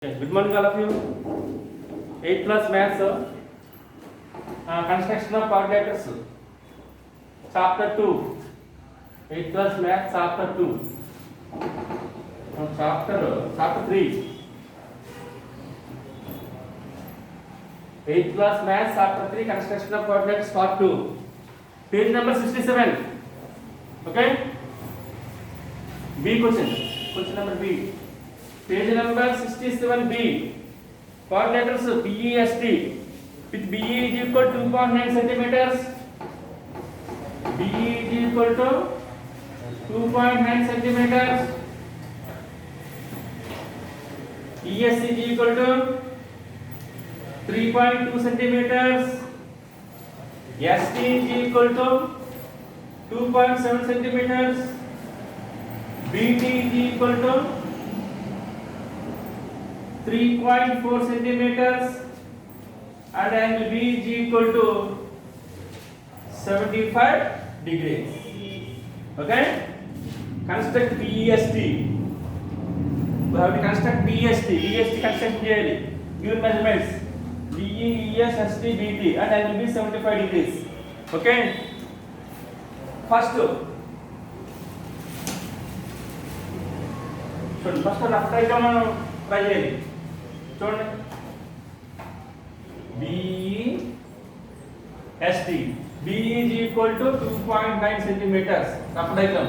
Yes, good morning all of you. 8th class maths, construction of quadrilaterals, chapter 2. 8th class maths, chapter 2. Chapter 3. 8th class maths, chapter 3, construction of quadrilaterals, part 2. Page number 67. Okay? B question. Question number B. Page number 67B. Quadrilaterals BEST with BE is equal to 2.9 centimeters. BE is equal to 2.9 centimeters. ES is equal to 3.2 centimeters. ST is equal to 2.7 centimeters. BT is equal to 3.4 centimeters and angle B is equal to 75 degrees. Okay? Construct BEST. We have to construct BEST. BEST construct here. Given measurements BE, ES, ST, BT and angle B 75 degrees. Okay? First rough diagram try చేయాలి చూడండి BEST B is equal to 2.9 centimeters rough diagram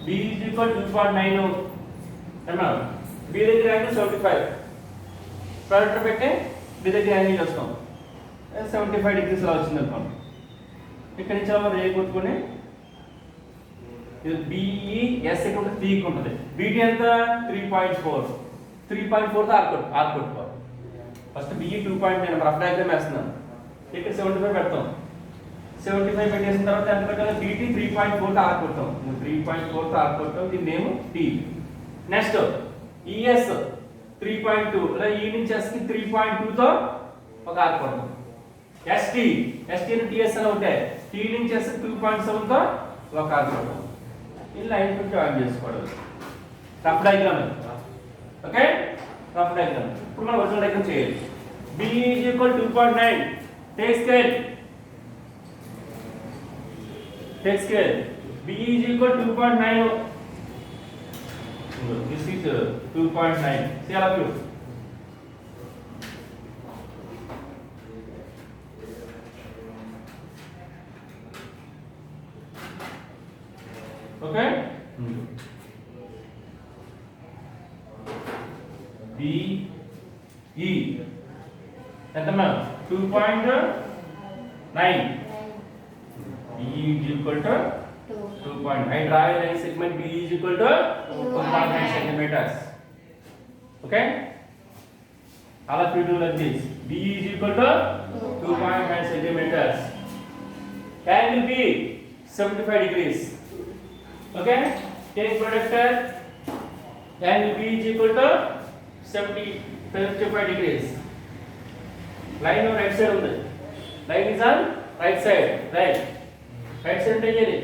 B is equal to 2.9 ఏమన్నా B దగ్గర angle 75 projector పెట్టి B దగ్గర angle చేస్తాం 75 degrees లా వచ్చింది అనుకోండి ఇక్కడ నుంచి మనం రే కొట్టుకొని ఇది BES ఇక్కడ ఉంటుంది T ఉంటుంది BT ఎంత 3.4 3.4 తో ఆర్క్ కొట్టుకోవాలి ఫస్ట్ BE 2.9 రఫ్ డయాగ్రామ్ వేస్తున్నాను ఇక్కడ 75 పెడతాం 75 పెట్టేసిన తర్వాత ఎంత పెట్టాలి BT 3.4 తో ఆర్క్ కొడతాం 3.4 తో ఆర్క్ కొడతాం దీని నేమ్ T నెక్స్ట్ ES 3.2 ఇలా E నుంచి S కి 3.2 తో ఒక ఆర్క్ కొడతాం ST ని TS అని ఉంటాయి T నుంచి S 2.7 తో ఒక ఆర్క్ కొడతాం ఈ లైన్ తో జాయిన్ చేసుకోవాలి rough diagram okay rough diagram ఇప్పుడు మనం ఒరిజినల్ డయాగ్రామ్ చేయాలి B is equal to 2.9 take scale B is equal to 2.9 this is 2.9 see all of you okay B E ఎంతమ్మా 2.9 E is equal to 2.9 I draw a line segment B is equal to 2.9 centimeters okay all of you do like this B is equal to 2.9 centimeters angle B 75 degrees okay take protractor angle B is equal to 75 degrees line on right side ఉంది line is on right side right అంటే ఏది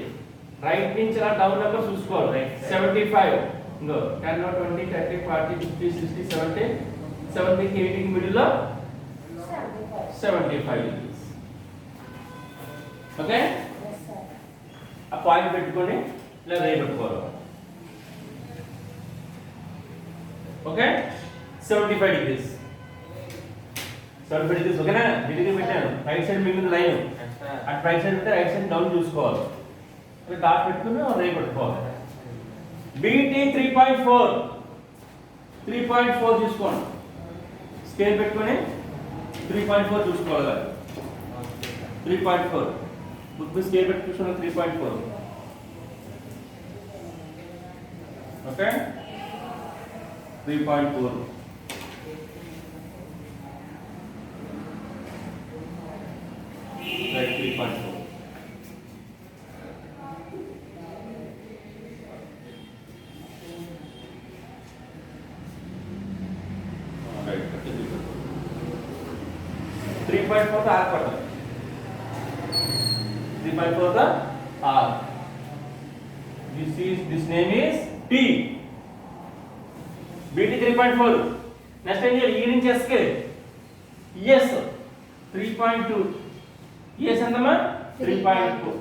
right నుంచి అలా down number చూసుకోవాలి 75 ఇంగో 10 20 30 40 50 60 70 70 కి 80 కి middle లో 75 degrees ఓకే ఆ పాయింట్ పెట్టుకొని ఇలా రే పెట్టుకోవాలి ఓకే 75 degrees 75 degrees ఓకేనా డిగ్రీ పెట్టాను రైట్ సైడ్ మిగిలిన లైన్ అట్ రైట్ సైడ్ ఉంటే రైట్ సైడ్ డౌన్ చూసుకోవాలి ఇలా డాట్ పెట్టుకుని రే పెట్టుకోవాలి BT 3.4 చూసుకోండి స్కేల్ పెట్టుకొని 3.4 చూసుకోవాలి 3.4 బుక్ మీద స్కేల్ పెట్టి చూసుకోండి 3.4 ఓకే 3.4 right 3.4 right 3.4 తో ఆర్క్ పడతాం 3.4 తో arc this name is T BT 3.4 next ఏం చేయాలి? ఈ నుంచి ఎస్కే ఎస్ 3.2 ఎస్ ఎంతమ్మా 3.2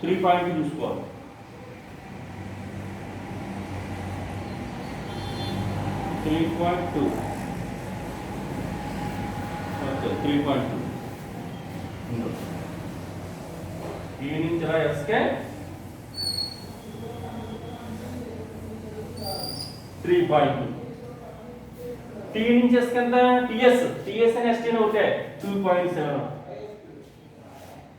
3.2 చూసుకోవాలి. 3.2 ఓకే 3.2 ఈ నుంచి రా ఎస్కే 3.2 టీ నుంచి ఎస్కే ఎంత టిఎస్ అని ఎస్టీ ఒకటే 2.7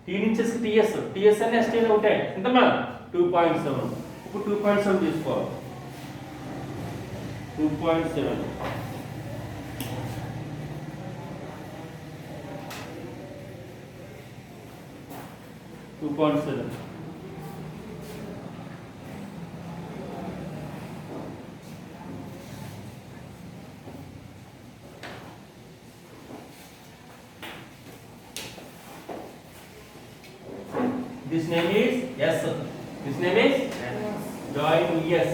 టీ నుంచి ఎస్కే టిఎస్ అని ఎస్టీ ఒకటే ఎంతమ్మా 2.7 ఇప్పుడు 2.7 తీసుకోవాలి 2.7 2.7 This name is S. This name is join S.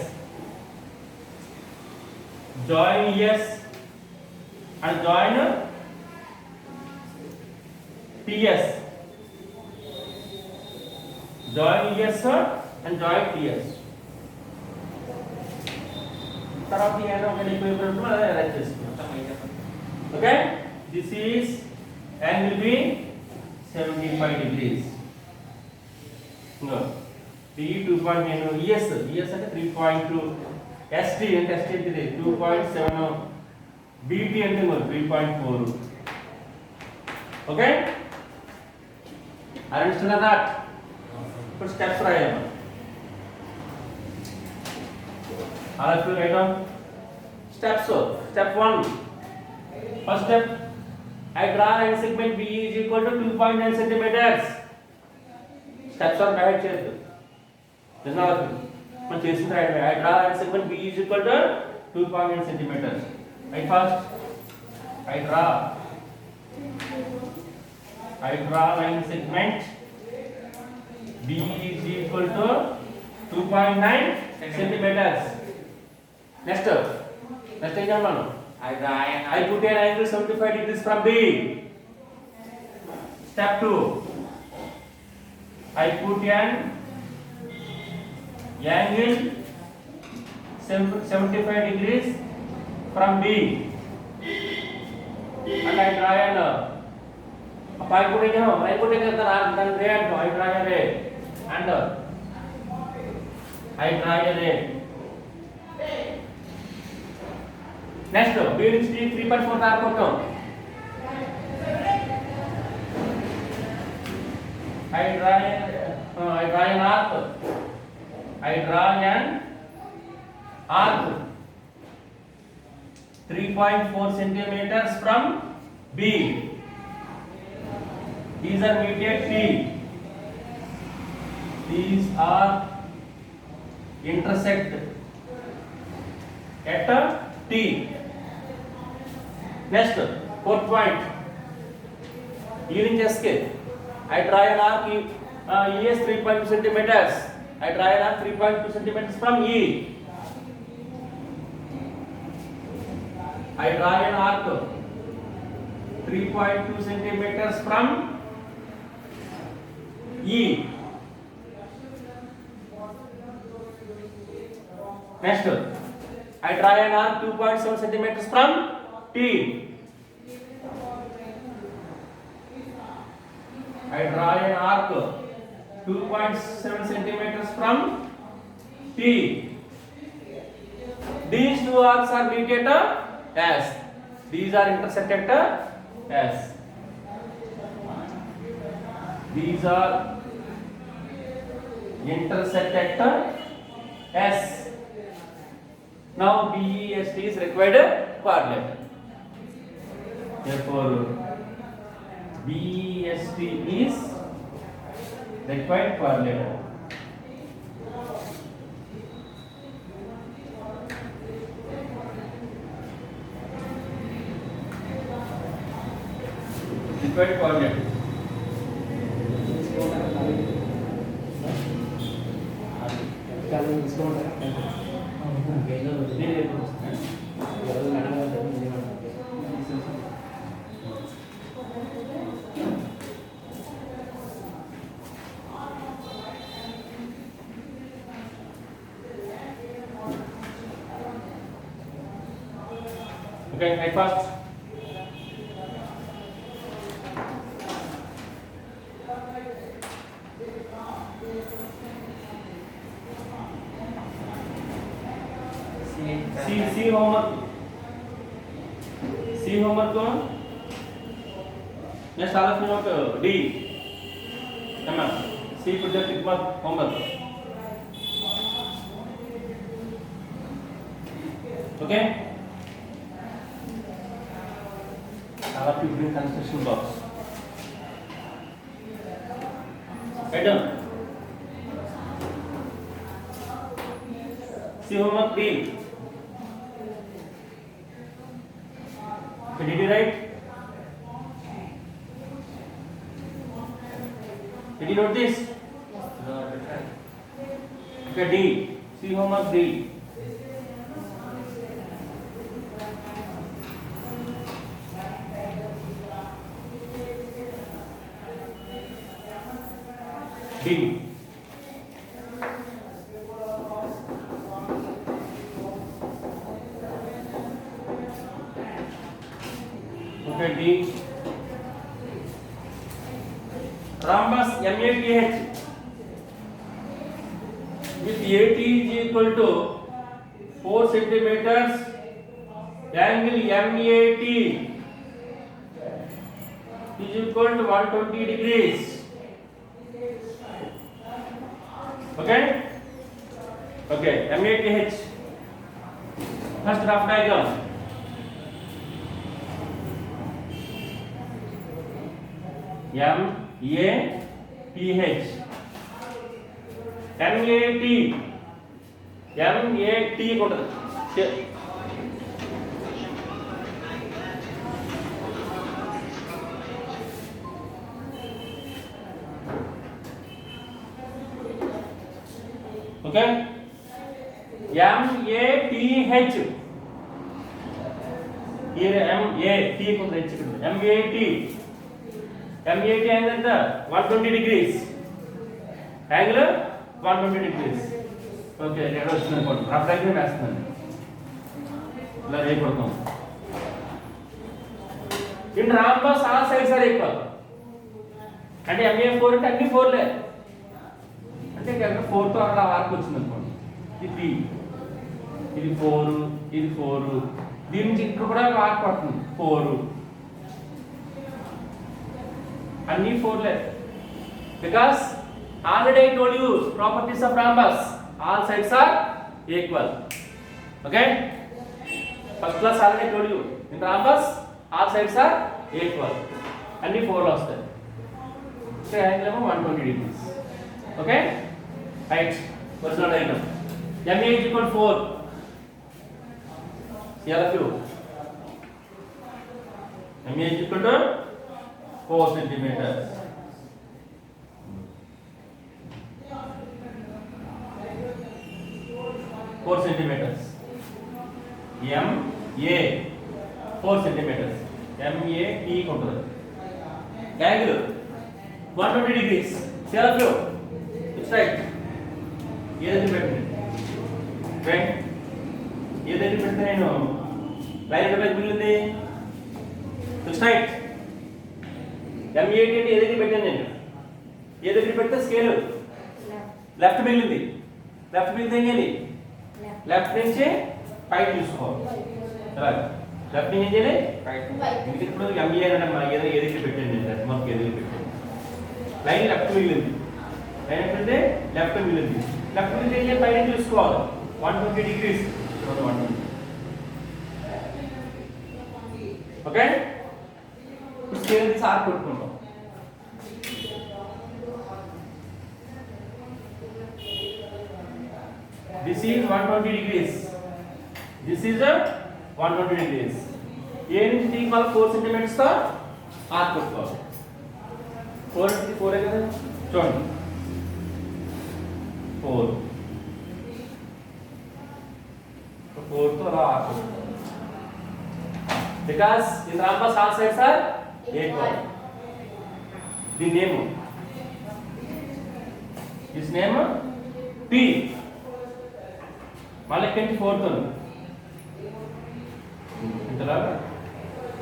Join S and join TS. Join S and join TS. తర్వాత ఏదో ఒక ఈక్విలిబ్రియం లో అరేంజ్ చేసుకుంటాం. Okay this is angle B 75 degrees. T 2.9 ES అంటే 3.2 ST అంటే ST అంటే 2.7 BT అంటే 3.4 okay understand that ఇప్పుడు స్టెప్స్ రాయాలి all of you write down steps. Step 1 first step I draw line segment BE is equal to 2.9 centimeters. Steps are divided చేయొద్దు నిజాలు మనం చేసిన right I draw line segment BE is equal to 2.9 centimeters. I first I draw line segment BE is equal to 2.9 centimeters. Next ఏం చేయాలి I put an angle 75 degrees from B. Step 2 I put an angle 75 degrees from B and I draw an I put it here then ray and I draw a ray and I draw a ray. Next B నుంచి 3.4 దాకా కొట్టాం I draw an arc. I draw an arc 3.4 centimeters from B. These are meet at T. These are intersect at T. Next, fourth point. E నుంచి SK. I draw an arc ES 3.2 centimeters. I draw an arc 3.2 centimeters from E. I draw an arc 3.2 centimeters from E. Next, I draw an arc 2.7 centimeters from T. I draw an arc 2.7 centimeters from T. These two arcs are meet at S. These are intersect at S. These are intersect at S. Now BEST is required coordinate. Therefore BEST is required coordinate. Required coordinate. Discount. Okay, right fast. See homework. See homework को. Next all of you know D. Come on. See project homework. Okay. All of you bring construction box. Right down. See homework D. Did you write? Did you note this? Okay, D. See homework D. D. Okay, D. Rhombus MATH with AT is equal to 4 centimeters. Angle MAT is equal to 120 degrees. Okay? Okay, MATH. First rough diagram. MAPH. MAT ಕೊಟ್ಟರು. Okay? MATH. Here MAT ಕೊಟ್ಟರು H ಕೊಟ್ಟರು. MAT angle ఎంత 120 degrees. Angle 120 degrees. Okay, నేను వస్తున్నాను కొట్టు. Rough diagram వేస్తున్నాను. ఇలా రేపు కొడతాం. In rhombus all sides are equal. అంటే MA4 అంటే అన్ని 4 లే. అంటే ఇక్కడ 4 తో అలా ఆర్క్ వచ్చింది అనుకోండి. ఇది 4, ఇది 4. దీని నుంచి ఇక్కడ కూడా ఆర్క్ పడుతుంది 4. అన్ని 4 లే. Because already I told you properties of rhombus. All sides are equal. Okay? First class already told you. In rhombus, all sides are equal. Only 4 వస్తాయి. So angle 120 degrees. Okay? Right. Original diagram. MA is equal to 4. See all of you. MA is equal to 4 centimeters. MA 4 centimeters. MAT కొట్టదు. Angle 120 degrees. See all of you. It's right. ఏదైతే పెట్టండి. Right. ఏదైతే పెడితే నేను line ఎక్కడ మిగిలింది? It's right. MAT అంటే ఏదైతే పెట్టాను నేను. ఏదైతే పెడితే స్కేల్ లెఫ్ట్ మిగిలింది. లెఫ్ట్ మిగిలితే ఏం చేయాలి? లెఫ్ట్ నుంచి పైకి తీసుకోవాలి. అలాగే లెఫ్ట్ నుంచి ఏం చేయాలి? పైకి. ఇది ఇప్పుడు MA అంటే ఏదైతే పెట్టండి నేను మొత్తం ఏదైతే పెట్టండి. లైన్ లెఫ్ట్ మిగిలింది. లైన్ ఎక్కడంటే లెఫ్ట్ మిగిలింది. లెఫ్ట్ నుంచి ఏం చేయాలి? పైకి తీసుకోవాలి. 120 degrees. 120. ఓకే? ఇప్పుడు స్కేల్ తీసి ఆర్క్ కొట్టుకుంటాం. This is 120 degrees. This is a 120 degrees. A నుంచి D మళ్ళీ 4 centimeters తో ఆర్క్ కొట్టుకోవాలి. 4 నుంచి 4 కదా చూడండి. 4 తో అలా ఆర్క్ కొట్టుకోవాలి. Because in rhombus all sides are equal. The name. His name P. మళ్ళీ ఎక్కడి నుంచి 4 తో ఇంత ఇలాగా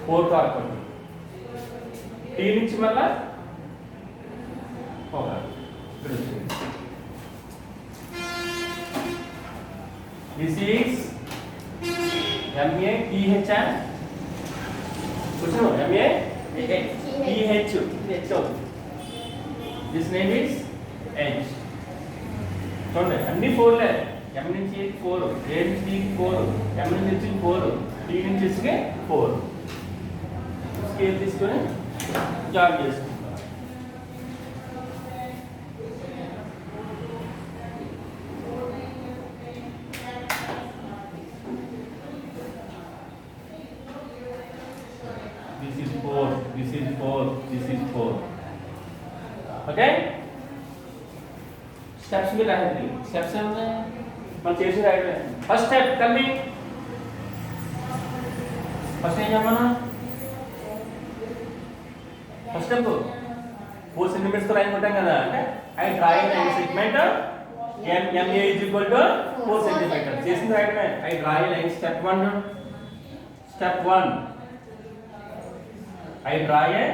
4 ఆర్క్ పడుతుంది. టీ నుంచి మళ్ళా పోవాలి. This is MATH and కూర్చోను MATH అవుతుంది. This name is H. చూడండి అన్ని 4లే. M నుంచి 4, A నుంచి 4, M నుంచి 4, T నుంచి 4. స్కేల్ తీసుకొని జాయిన్ చేసుకుంటాం. This is 4, this is 4, this is 4. Okay? Steps will have 3. Steps మనం చేసి రాయడమే. ఫస్ట్ స్టెప్ తల్లి ఫస్ట్ ఏం చెప్పమన్నా? ఫస్ట్ స్టెప్ 4 సెంటీమీటర్స్ తో లైన్ కొట్టాం కదా. అంటే I draw a line segment MA is equal to 4 centimetres. చేసింది రాయడమే. I draw a line step 1. I draw a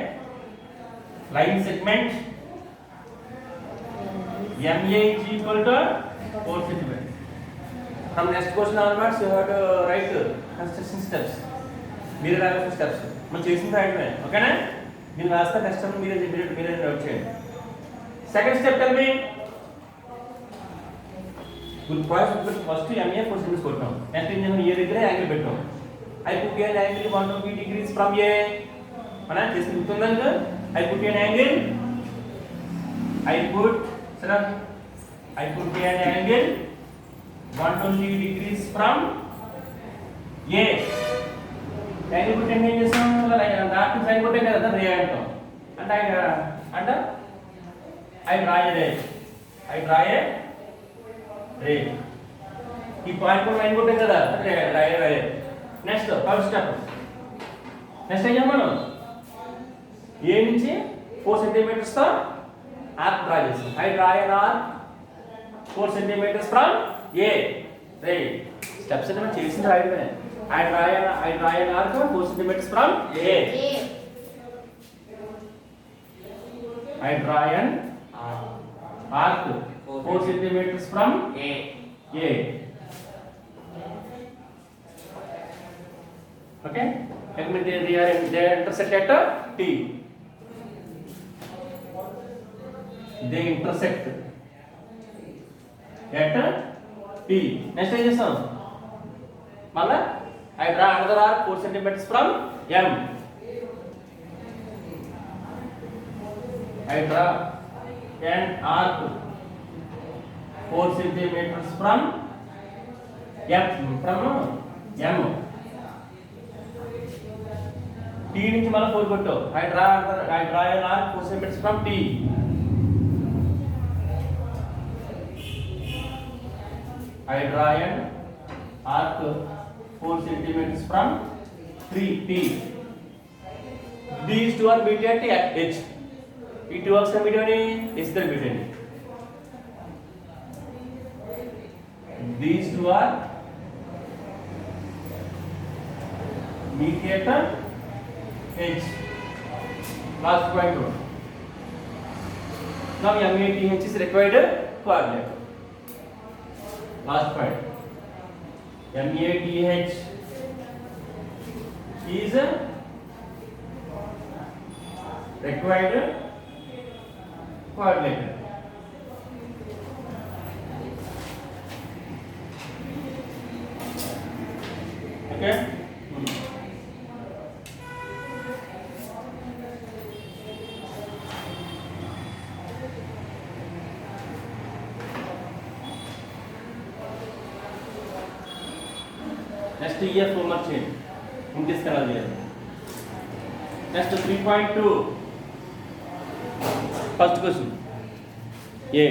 line segment MA is equal to 4 cm. From next question onwards you have to write construction steps. మీరు రాయాల్సిన steps. మనం చేసిన రాయడమే. ఓకేనా? మీరు రాస్తా next time మీరే నోట్ చేయండి. Second step tell me. Good point. First MA 4 cm కొట్టాం. నెక్స్ట్ నేను ఏ దగ్గర యాంగిల్ పెట్టాం. I put an angle 120 degrees from A. mana చేసి గుర్తుందండి. I put an angle 120 degrees from A. Angle put ఏం చేస్తాం? డాట్ సైన్ కొట్టాం కదా, రే అంటాం. అంటే I draw a ray. ఈ పాయింట్ లో లైన్ కొట్టాం కదా, ray. Next third step. Next ఏం మనం ఏ నుంచి 4 సెంటీమీటర్స్ తో ఆర్క్ డ్రా చేస్తాం. I draw an arc 4 centimetres from A. Right. Steps అన్ని మనం చేసింది రాయడమే. I draw an arc 4 centimetres from A. I draw an arc 4 centimetres from A. Okay? They intersect at T. They intersect at T. Next ఏం చేస్తాం? మళ్ళా I draw another arc 4 centimeters from M. I draw an arc 4 centimeters from M. T నుంచి మళ్ళీ 4 కొట్టావు. I draw an arc 4 centimeters from T. I draw an arc 4 centimeters from T. These two are meet at H. ఈ 2 arcs meet అని H దగ్గర meet అండి. These two are meet at H. Last point. Now MATH is required coordinate. Last point. MATH is required coordinate. Okay? Next year homework చేయండి. English colour చేయాలి. Next 3.2 first question A.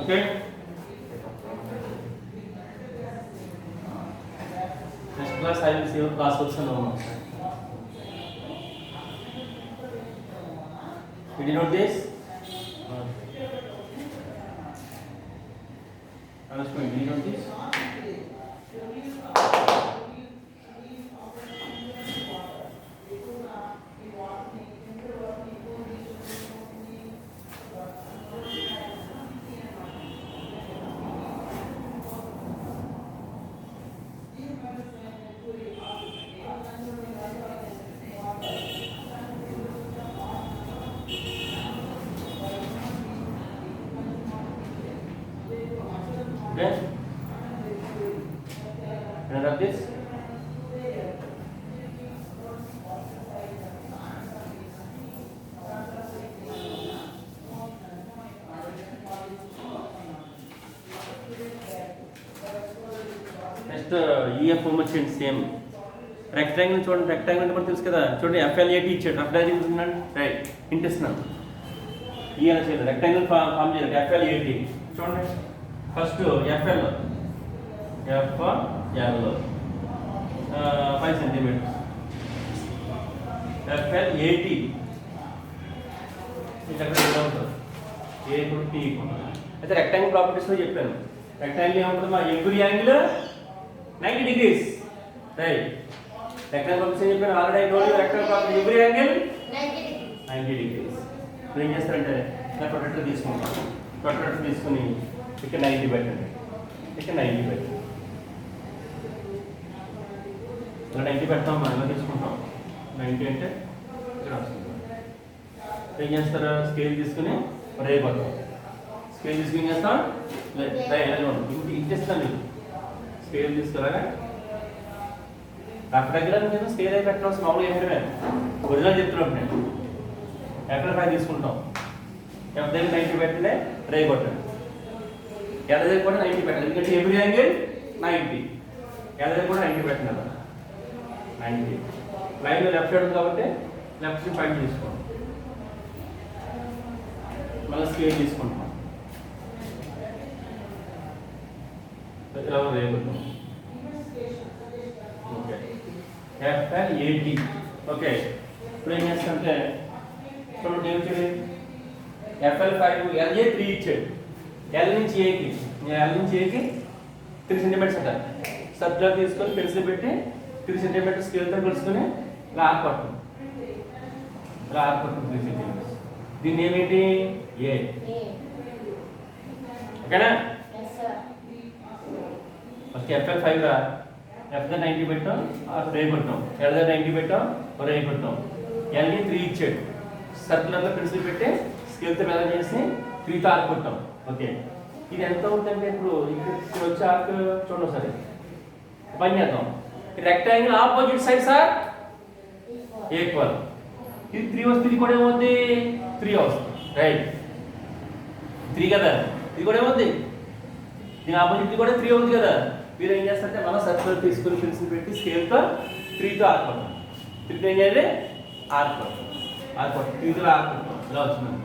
Okay. Next class I will see your class works and homeworks. You denote this. Understand? You denote this. Okay. Can I rub this? Next EF how much is same. Rectangle చూడండి, rectangle అంటే మనకు తెలుసు కదా, చూడండి FL80 ఇచ్చాడు, rough direct ఉందండి, right intestinal ఈ అలా చేయాలి, రెక్టాంగిల్ ఫామ్ చేయాలి, FL80 చూడండి. ఫస్ట్ FL 5 సెంటీమీటర్స్, FL80 ఇక్కడ ఎలా ఉంటుంది, A = T అయితే రెక్టాంగిల్ ప్రాపర్టీస్లో చెప్పాను. రెక్టాంగిల్ ఏముంటుంది, మా every angle 90 degrees, right. Rectangle properties ఏం చెప్పాను already, rectangle property every angle 90 degrees. ఇప్పుడు ఏం చేస్తారంటే ఇలా ప్రొటెక్టర్ తీసుకుంటాం, ప్రొటెక్టర్ తీసుకుని ఇక్కడ 90 పెట్టండి, ఇక్కడ 90 పెట్టండి, ఇలా 90 పెడతాం, ఇలా తీసుకుంటాం 90 అంటే ఇక్కడ వస్తుంది. ఏం చేస్తారు, స్కేల్ తీసుకుని రే పడతాం, స్కేల్ తీసుకుని ఏం చేస్తాం ఇచ్చేస్తాను, స్కేల్ తీసుకురాగా రఫ్ దగ్గర నేను స్కేల్ అయి పెట్టడం మామూలుగా వేయడమే, ఒరిజినల్ చెప్తున్నాను నేను. FL5 తీసుకుంటాం, F దగ్గర 90 పెట్టలే, రే కొట్టండి, L దగ్గర కూడా 90 పెట్టాలి, ఎందుకంటే ఎవ్రీ యాంగిల్ 90, L దగ్గర కూడా 90 పెట్టిన 90. లైన్ లెఫ్ట్ సైడ్ ఉంది కాబట్టి లెఫ్ట్ సైడ్ పాయింట్ తీసుకోండి, మళ్ళీ స్కేల్ తీసుకుంటాం, ఇలా రే కొట్టాం. Okay, FL80. ఓకే, ఇప్పుడు ఏం చేస్తామంటే చూడండి ఏమిచ్చాడు, FL5 LA 3 ఇచ్చాడు, L నుంచి Aకి 3 సెంటీమీటర్స్ అంటారు. సర్క్యులర్ తీసుకొని పెన్సిల్ పెట్టి 3 సెంటీమీటర్స్ స్కేల్తో కొలుసుకొని ఇలా ఆర్పట్టం, 3 సెంటీమీటర్స్. దీన్ని ఏమేంటి, A. ఓకేనా, ఫస్ట్ FL5 రా, F దగ్గర 90 పెట్టాం, రే కొట్టాం, L దగ్గర 90 పెట్టాం, రే కొట్టాం, LA 3 ఇచ్చాడు, సర్కులర్లో పెన్సిల్ పెట్టి స్కేల్తో మెజర్ చేసి 3తో ఆర్క్ కొట్టాం. ఓకే, ఇది ఎంత ఉంటుందంటే ఇప్పుడు ఇక్కడ వచ్చే ఆర్క్ చూడండి ఒకసారి, పని చేద్దాం. Rectangle opposite side sir equal, ఇది 3 వస్తే ఇది కూడా ఏమవుతుంది 3 వస్తుంది, రైట్. 3 కదా, ఇది కూడా ఏమవుతుంది, దీని ఆపోజిట్ కూడా 3 అవుతుంది కదా. మీరు ఏం చేస్తారంటే మనం సర్కులర్ తీసుకుని పెన్సిల్ పెట్టి స్కేల్తో 3తో ఆర్క్ కొట్టాం, 3తో ఏం చేయాలి ఆర్క్ కొట్టాం, 3తో ఆర్క్ కొట్టాం, ఇలా వచ్చింది.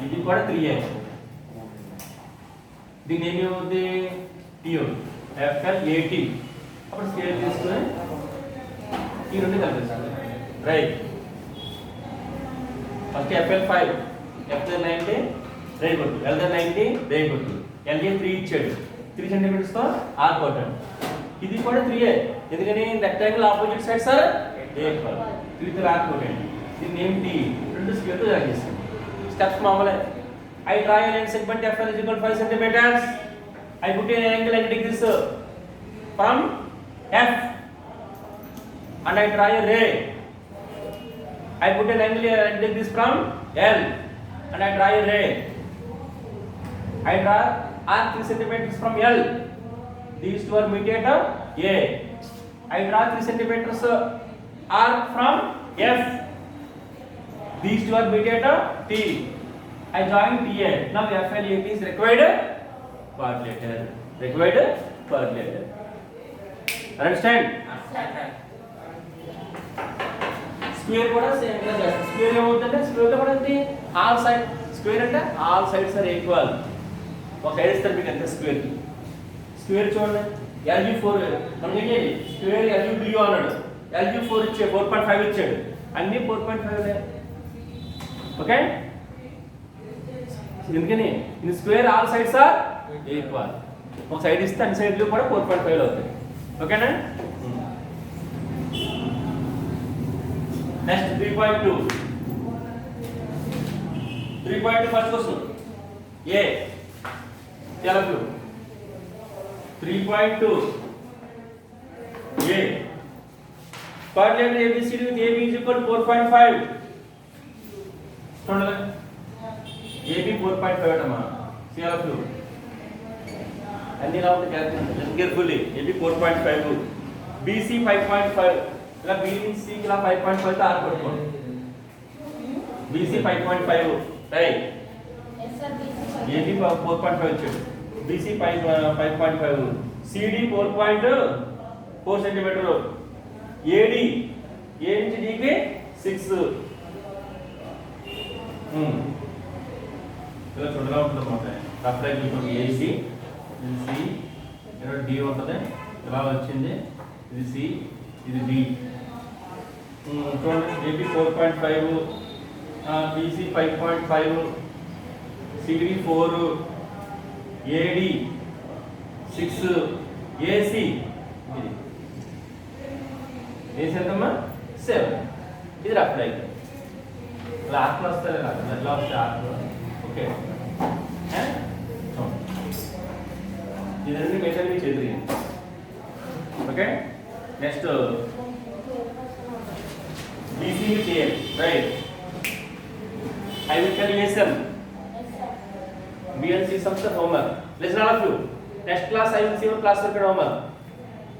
ఇది కూడా 3 దీన్ని ఏమవుతుంది T అవుతుంది, FL80. అప్పుడు స్కేల్ తీసుకుని ఈ రెండు కలిపేస్తాను, రైట్. ఫస్ట్ FL5 F దగ్గర 90 రే కొట్టు, L దగ్గర 90 రే కొట్టు, LA 3 ఇచ్చాడు, 3 సెంటీమీటర్స్తో ఆర్క్ కొట్టాడు. ఇది కూడా 3 ఎందుకని rectangle opposite side sir equal, 3తో ఆర్క్ కొట్టండి. దీన్ని ఏంటి రెండు స్కేల్తో జాయిన్ చేస్తాం. స్టెప్స్ మామూలే. I draw a line segment FL is equal to 5 centimeters. I put an angle 90 degrees from F and I draw a ray. I put an angle 90 degrees from L and I draw a ray. I draw arc 3 centimeters from L. These two are mediator A. I draw 3 centimeters arc from F. These two are mediator T. I join TA. Now FL80 is required per letter. Understand? Square కూడా same గా చేస్తాం. Square ఏమవుతుందంటే square లో కూడా ఏంటి all side square అంటే all sides are equal. ఒక side ఇస్తారు మీకు అంతే స్క్వేర్ కి. స్క్వేర్ చూడండి LU4 మనకి ఏంటి స్క్వేర్ LU అన్నాడు, LU4 ఇచ్చే 4.5 ఇచ్చాడు, అన్ని 4.5 ఓకే ఎందుకని in square all sides are equal ఒక సైడ్ ఇస్తే అన్ని సైడ్లు కూడా 4.5 అవుతాయి ఓకేనా నెక్స్ట్ 3.2 ఫస్ట్ క్వశ్చన్ ఏ చాలా 3.2 A. Part letter ABCD with AB is equal to 4.5. చూడండి AB 4.5 అమ్మా CLF అన్ని ఇలా ఉంటుంది క్యాల్కులేషన్ కేర్ఫుల్లీ AB 4.5 BC 5.5 ఇలా B నుంచి C ఇలా 5.5 తో ఆర్ పట్టుకోండి BC 5.5 రైట్ AB 4.5 వచ్చాడు BC 5.5 CD 4.4 centimetre AD A నుంచి D కి 6 ఇలా చూడగా ఉంటుంది అన్నమాట రఫ్ లైన్ చూడండి AC ఇది C ఇక్కడ D ఉంటుంది ఇలా వచ్చింది ఇది C ఇది D చూడండి AB 4.5 BC 5.5 CD 4 AD 6 AC ఇది AC ఎంతమ్మా 7 ఇది రఫ్ లైన్ ఇలా ఆర్క్ వస్తుంది ఎట్లా వస్తే ఆర్క్ ఓకే ఇదంతా మెజర్ మీ చేతులు ఓకే నెక్స్ట్ BC చేయాలి right I will tell you some B and C sums of homework. Listen all of you. Next class I will see your class work and homework.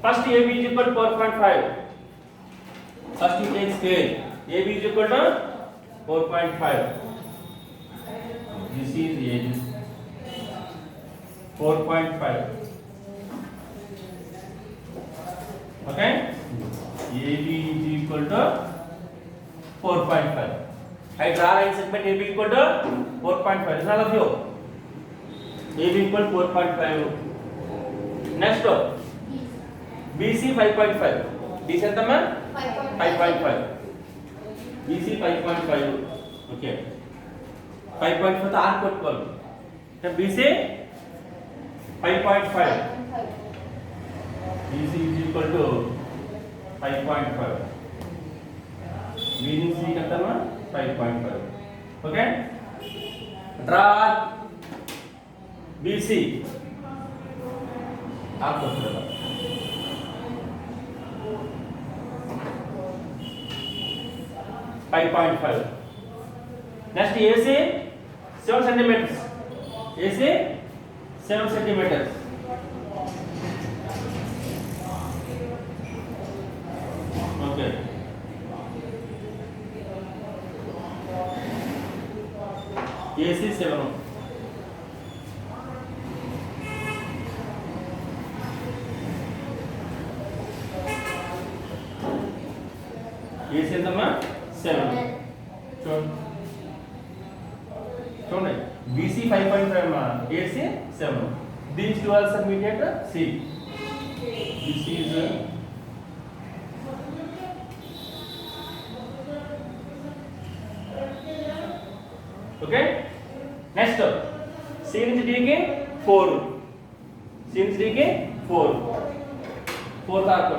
First AB is equal to 4.5. First you take scale. AB is equal to 4.5. This is age 4.5. Okay? AB is equal to 4.5. I draw line segment AB equal to 4.5. Listen all of you. AB equal 4.5. Next BC 5.5. BC ఎంతమ్మా 5.5. BC 5.5. Okay 5.5 తో are కొట్టుకోవాలి BC 5.5. BC is equal to 5.5. B నుంచి C ఎంతమ్మా 5.5. Okay draw BC are కొట్టుకోవాలి 5.5. Next AC 7 centimeters. AC 7 centimeters. Okay. AC 7. AC ఎంతమ్మా 7. చూడండి BC 5.5 అమ్మా AC 7. These two are submitted C. This is okay. Next C నుంచి D కి 4. C నుంచి D కి 4. 4 దాకా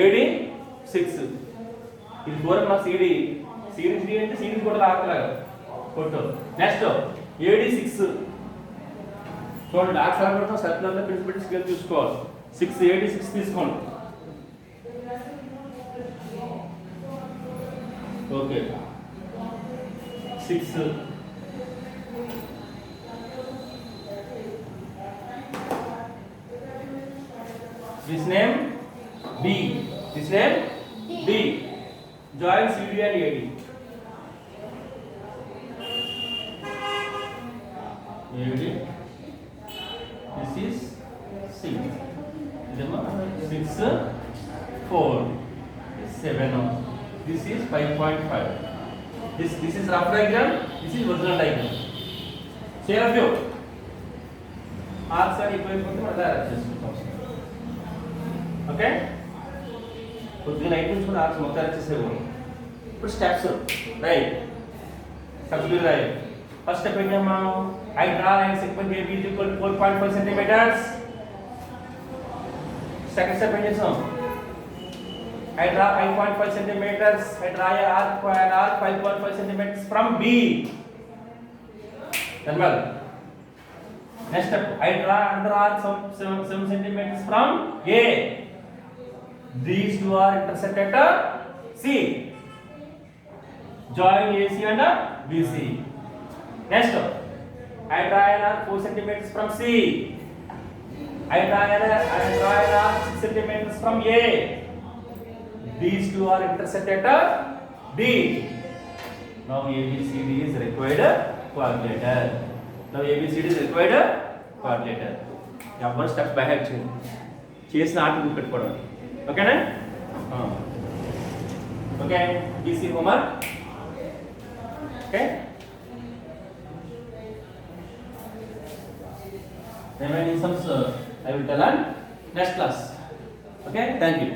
AD 6 ఇది 4 అమ్మా CD సిరీస్ D అంటే సిరీస్ కూడా రాకలాగా ఫోటో నెక్స్ట్ AD 6 చూడండి డార్క్ సర్కిల్ తో సర్కిల్ లో పెట్టి స్కేల్ చూసుకోవాలి 6 AD 6 తీసుకోండి okay 6 this name B. This name D. Join CD and AD. AD. This is 6. 6, 4, 7. This is 5.5. This is rough diagram. This is original diagram. Share of you. Arcs are equal to other adjustments. Okay? కొద్దిగా light నుంచి కూడా arcs మొత్తం వచ్చేసేవు. ఇప్పుడు steps right. Steps do right. First step ఏంటి మనం? I draw line segment AB is equal to 4.5 centimeters. Second step ఏంటి చేస్తాం? I draw 5.5 centimeters. I draw a arc 5.5 centimeters from B. Then well. Next step, I draw another arc 7 centimeters from A. These two are intersected at C. Join AC and BC. Next, I draw an arc 4 centimeters from C. I draw an arc 6 centimeters from A. These two are intersected at D. Now ABCD is required quadrilateral. Now ABCD is required quadrilateral. One step back చేయండి. చేసిన art గుర్తు పెట్టుకోవడం. ఓకేనా? Okay. EC homework. Okay. Remaining sums I will tell on next class. Okay? Thank you.